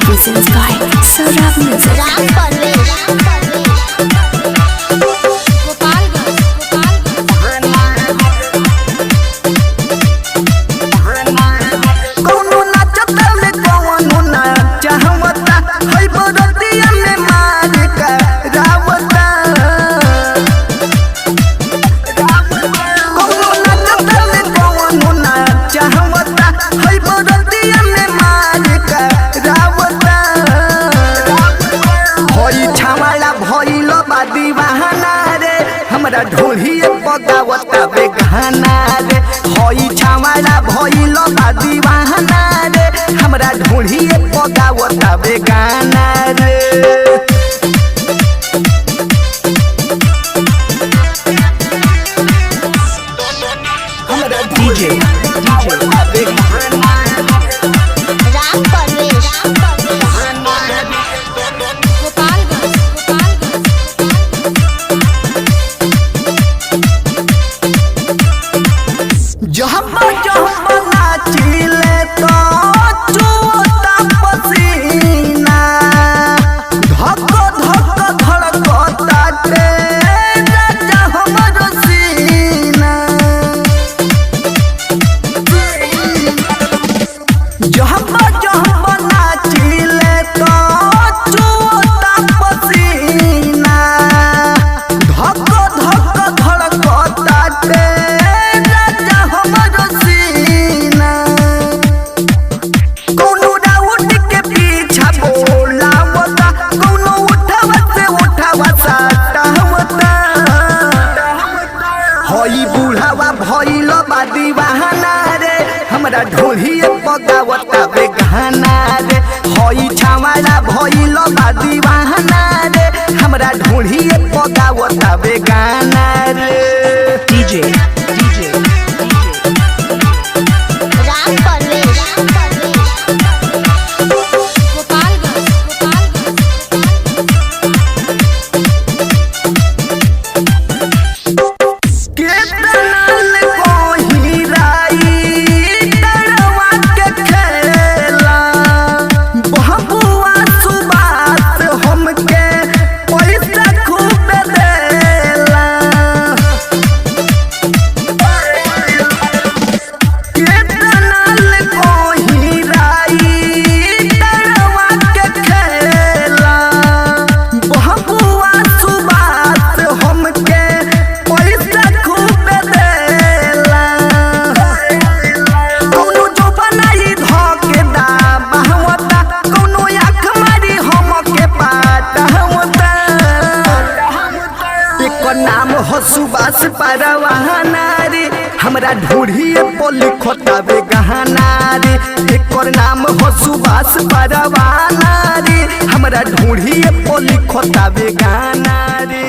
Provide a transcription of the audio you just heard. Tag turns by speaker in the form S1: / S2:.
S1: presents by Saurabh Music.
S2: Ram Parvesh
S3: कौनो नाचता में कौनो नाच हमता हई बरतिया में मार का रावता कौनो नाचता में कौनो नाच हमता हई बरतिया में मार का रावता हई छावाला भइल बा दीवाना रे हमरा ढोलिए बगावता बेगाना रे हई छावाला भइल बा दीवाना रे हमरा ढोलिए बगावता बेगाना रे हमरा डीजे
S2: राम परवेश
S3: जहमा जहमा नाचिले तो चुता पसीना धक धक धड़कता रे राजा हमर सीना जहमा जहमा नाचिले तो चुता पसीना धक धक धड़कता रे राजा हमर सीना कौनो राउट के पीछा बोलावता कौनो उठावा साटावता हई बुढ़ावा भइल बा दीवाना रे हमरा ढोलिए बगावता बेगाना रे हई छावाला भइल बा दीवाना रे हमरा ढोलिए बगावता बेगाना रे
S2: राम परवेश
S3: केतनल कोही राई तड़वा के खेला बहबुआ सुबात हमके पैसा खूब देला केतनल कोही राई तड़वा के खेला बहबुआ सुबात हमके पैसा खूब देला कौनो जो बनाई धके दाबहवता कौनो आँख मारी हमके पाटहवता एकर नाम हो सुबास परवाना रे हमरा ढूढ़िए पोली खोता बेगहना रे एकर नाम हो सुबास परवाना रे हमरा ढूढ़िए पोली खोता बेगाना रे।